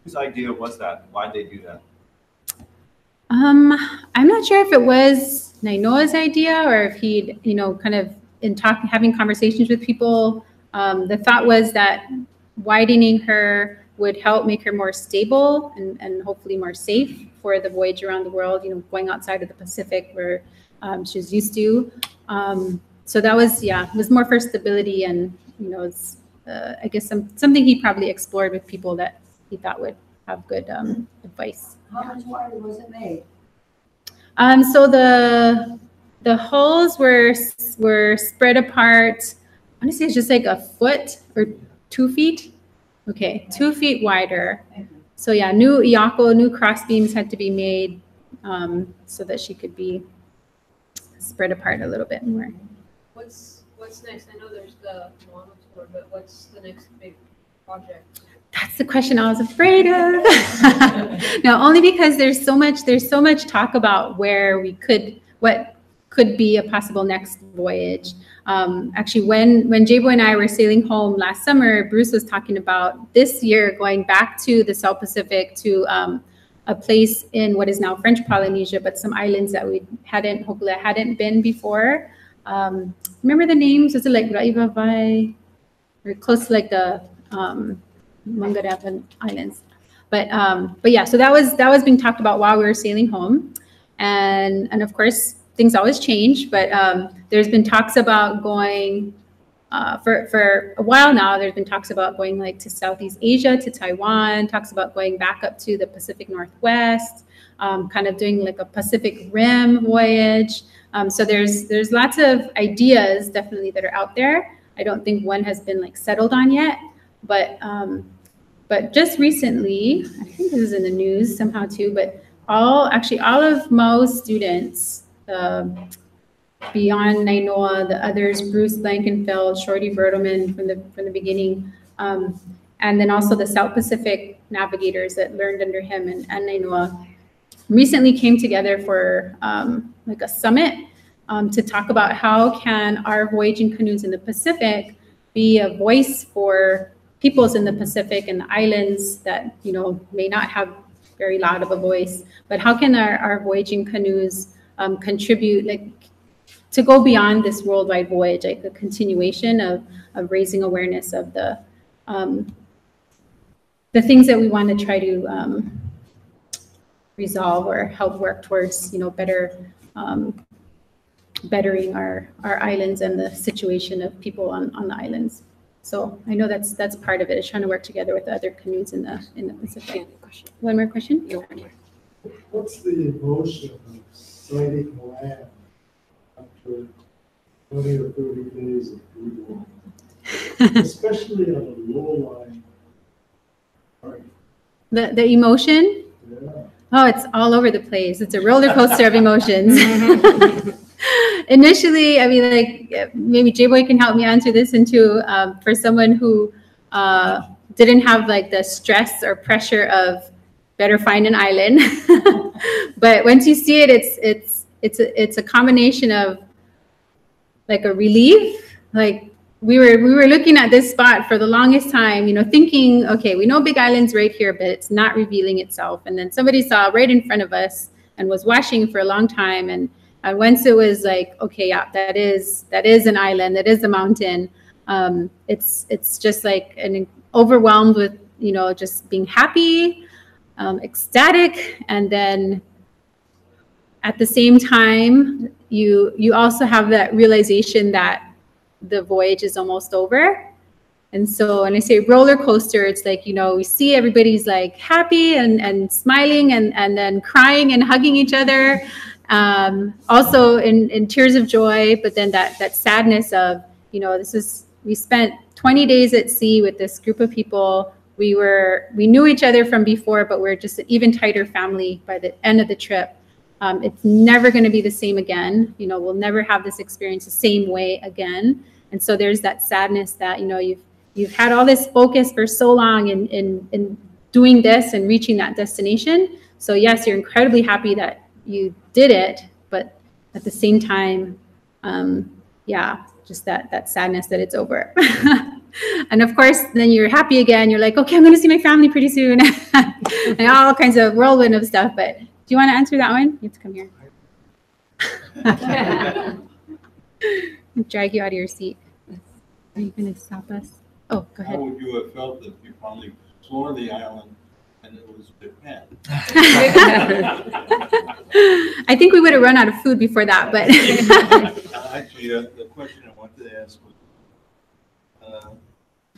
Whose idea was that? Why'd they do that? I'm not sure if it was Nainoa's idea or if he'd, kind of having conversations with people. The thought was that widening her would help make her more stable and hopefully more safe for the voyage around the world, going outside of the Pacific where she was used to. So that was, it was more for stability, and, it's, I guess, something he probably explored with people that he thought would have good advice. How much wider was it made? So the hulls were spread apart. Honestly, it's just like a foot or 2 feet. Okay, 2 feet wider. So yeah, new cross beams had to be made so that she could be spread apart a little bit more. What's next? I know there's the Moana tour, but what's the next big project? That's the question I was afraid of. No, only because there's so much talk about what could be a possible next voyage. Actually, when J-Boy and I were sailing home last summer, Bruce was talking about this year going back to the South Pacific to a place in what is now French Polynesia, but some islands that Hōkūleʻa hadn't been before. Remember the names? Is it like Raivavai? Or close to like the Mangarapan Islands. But yeah, so that was being talked about while we were sailing home. And of course, things always change, but there's been talks about going, for a while now, there's been talks about going like to Southeast Asia, to Taiwan, talks about going back up to the Pacific Northwest, kind of doing like a Pacific Rim voyage. So there's lots of ideas definitely that are out there. I don't think one has been like settled on yet, but just recently, I think this is in the news somehow too, but all of Mo's students, beyond Nainoa, the others, Bruce Blankenfeld, Shorty Bertelman from the beginning, and then also the South Pacific navigators that learned under him and Nainoa, recently came together for like a summit to talk about how can our voyaging canoes in the Pacific be a voice for peoples in the Pacific and the islands that, you know, may not have very loud of a voice, but how can our voyaging canoes contribute, like, to go beyond this worldwide voyage, like a continuation of raising awareness of the things that we want to try to resolve or help work towards, you know, bettering our islands and the situation of people on the islands. So I know that's part of it, is trying to work together with the other canoes in the Pacific. One more question? Yeah. What's the emotion of sighting land after 20 or 30 days of food walking, especially on a low-lying part? The emotion? Yeah. Oh, it's all over the place. It's a roller coaster of emotions. Initially, I mean, like, maybe J-Boy can help me answer this into for someone who didn't have like the stress or pressure of better find an island. But once you see it, it's a combination of like a relief. Like we were looking at this spot for the longest time, you know, thinking, okay, we know Big Island's right here, but it's not revealing itself. And then somebody saw right in front of us and was watching for a long time. And once it was like, okay, yeah, that is an island, that is a mountain. It's just like overwhelmed with, you know, just being happy, ecstatic, and then at the same time, you also have that realization that the voyage is almost over. And so when I say roller coaster, it's like, you know, we see everybody's like happy and smiling and then crying and hugging each other. Also in tears of joy, but then that sadness of, you know, we spent 20 days at sea with this group of people. We knew each other from before, but we're just an even tighter family by the end of the trip. It's never going to be the same again. You know, we'll never have this experience the same way again. And so there's that sadness that, you know, you've had all this focus for so long in doing this and reaching that destination. So yes, you're incredibly happy that you did it, but at the same time, yeah, just that sadness that it's over. And of course, then you're happy again. You're like, okay, I'm going to see my family pretty soon. And all kinds of whirlwind of stuff. But do you want to answer that one? You have to come here. Drag you out of your seat. Are you going to stop us? Oh, go ahead. How would you have felt if you finally explored the island and it was Japan? I think we would have run out of food before that, but Actually, the question I wanted to ask was,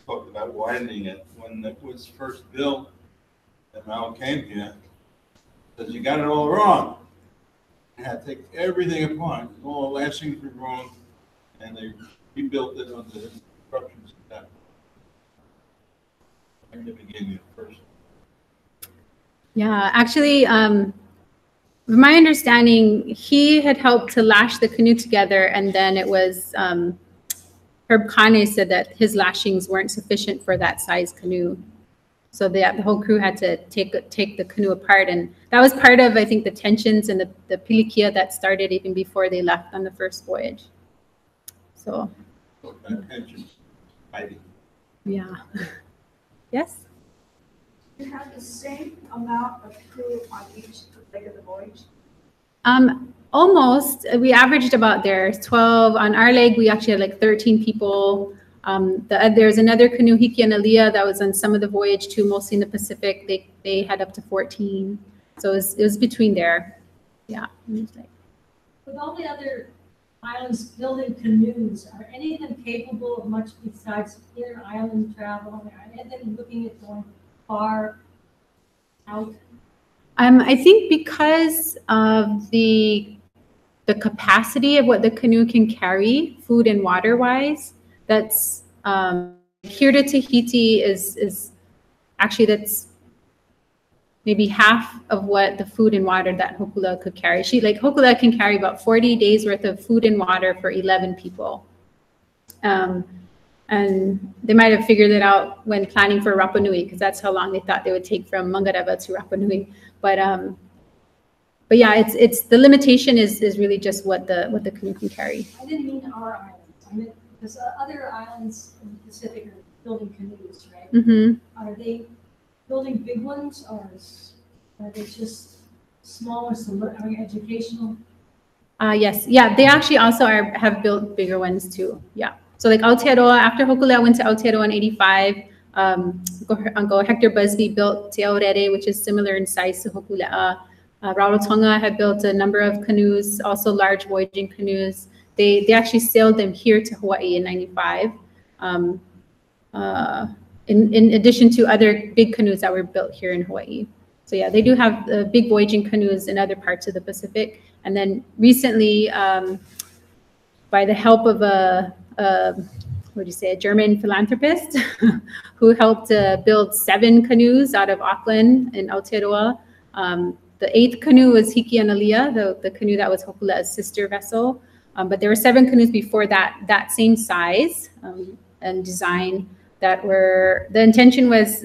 talked about widening it. When it was first built, and Mal came here, says you got it all wrong. You had to take everything apart. All the last things were wrong, and they rebuilt it on the instructions that in the beginning at first. yeah, actually, from my understanding, he had helped to lash the canoe together, and then it was Herb Kane said that his lashings weren't sufficient for that size canoe. So the whole crew had to take the canoe apart. And that was part of, I think, the tensions and the pilikia that started even before they left on the first voyage. So that tension, fighting. Yeah. Yes? You have the same amount of crew on each leg of the voyage? Almost. We averaged about there 12. On our leg, we actually had like 13 people. There's another canoe, Hiki and Aliyah, that was on some of the voyage too, mostly in the Pacific. They had up to 14. So it was between there. Yeah. With all the other islands building canoes, are any of them capable of much besides inter-island travel? Are any of them looking at going far out? I think because of the capacity of what the canoe can carry, food and water wise, that's here to Tahiti is actually that's maybe half of what the food and water that Hōkūleʻa could carry. Hōkūleʻa can carry about 40 days worth of food and water for 11 people. And they might have figured it out when planning for Rapa Nui, because that's how long they thought they would take from Mangareva to Rapa Nui. But yeah, it's the limitation is really just what the canoe can carry. I didn't mean our islands. I meant because other islands in the Pacific are building canoes, right? Mm-hmm. Are they building big ones, or are they just smaller, educational? Yes, yeah, they actually also have built bigger ones too. Yeah, so like Aotearoa, after Hōkūleʻa went to Aotearoa in '85, Uncle Hector Busby built Te Aurere, which is similar in size to Hōkūleʻa. Rarotonga had built a number of canoes, also large voyaging canoes. They actually sailed them here to Hawaii in '95. In addition to other big canoes that were built here in Hawaii. So yeah, they do have big voyaging canoes in other parts of the Pacific. And then recently, by the help of a German philanthropist who helped build 7 canoes out of Auckland and Aotearoa. The 8th canoe was Hiki and Aliyah, the canoe that was Hōkūleʻa's sister vessel. But there were 7 canoes before that same size and design that were, the intention was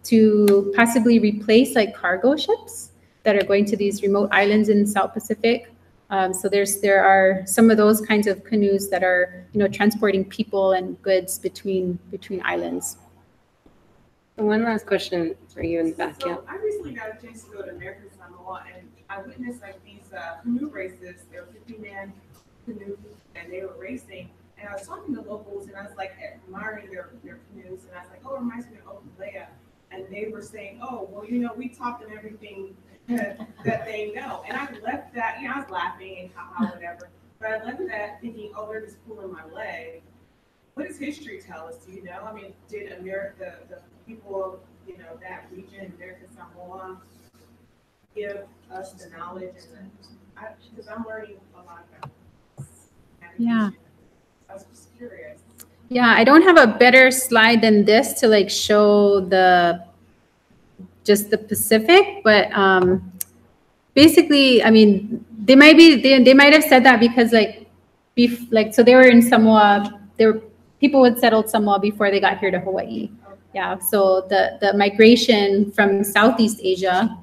to possibly replace like cargo ships that are going to these remote islands in the South Pacific. So there are some of those kinds of canoes that are, transporting people and goods between islands. One last question for you in the back. So I recently got a chance to go to American Samoa, and I witnessed like these canoe races. There were 50-man canoes, and they were racing. And I was talking to locals, and I was like admiring their canoes, and I was like, oh, it reminds me of Hōkūleʻa. And they were saying, oh, well, we taught them everything that they know. And I left that, I was laughing and haha, whatever. But I left that thinking, oh, they're just pulling my leg. What does history tell us? Do you know? I mean, did America, the people of, that region, American Samoa, give us the knowledge? Because I'm learning a lot about navigation. Yeah. I was just curious. Yeah, I don't have a better slide than this to like show just the Pacific, but basically, I mean, they might have said that because so they were in Samoa. People had settled Samoa before they got here to Hawaii. Okay. Yeah, so the migration from Southeast Asia,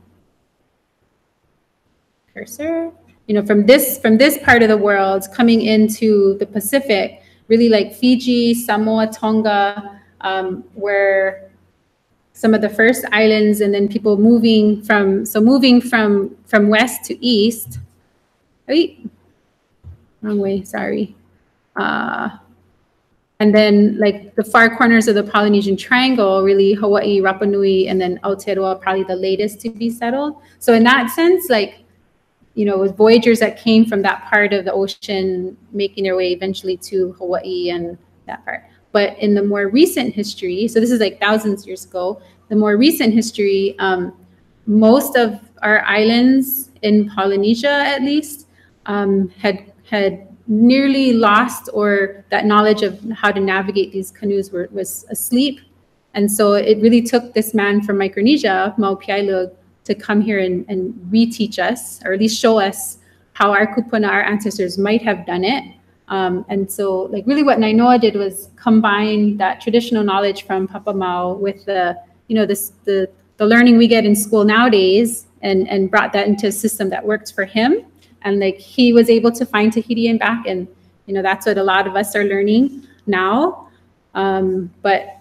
cursor, from this part of the world coming into the Pacific, really like Fiji, Samoa, Tonga, were some of the first islands, and then people moving from west to east. Wait, wrong way, sorry. And then like the far corners of the Polynesian Triangle, really Hawaii, Rapa Nui, and then Aotearoa, probably the latest to be settled. So in that sense, with voyagers that came from that part of the ocean, making their way eventually to Hawaii and that part. But in the more recent history, so this is like thousands of years ago, the more recent history, most of our islands in Polynesia, at least, had nearly lost, or that knowledge of how to navigate these canoes was asleep. And so it really took this man from Micronesia, Maupiailug, to come here and reteach us, or at least show us how our kupuna, our ancestors, might have done it. And so like really what Nainoa did was combine that traditional knowledge from Papa Mau with the, you know, the learning we get in school nowadays, and brought that into a system that works for him. And like he was able to find Tahiti and back, and you know that's what a lot of us are learning now. But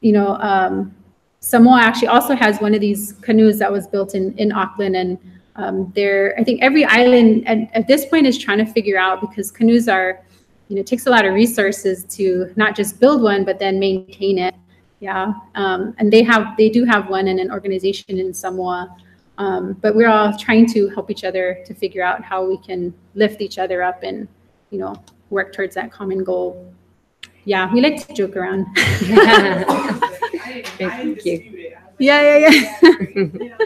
you know, Samoa actually also has one of these canoes that was built in Auckland, and I think every island at this point is trying to figure out, because canoes are, you know, it takes a lot of resources to not just build one but then maintain it. Yeah, and they do have one in an organization in Samoa. But we're all trying to help each other to figure out how we can lift each other up and, you know, work towards that common goal. Yeah, we like to joke around. I Thank you. yeah.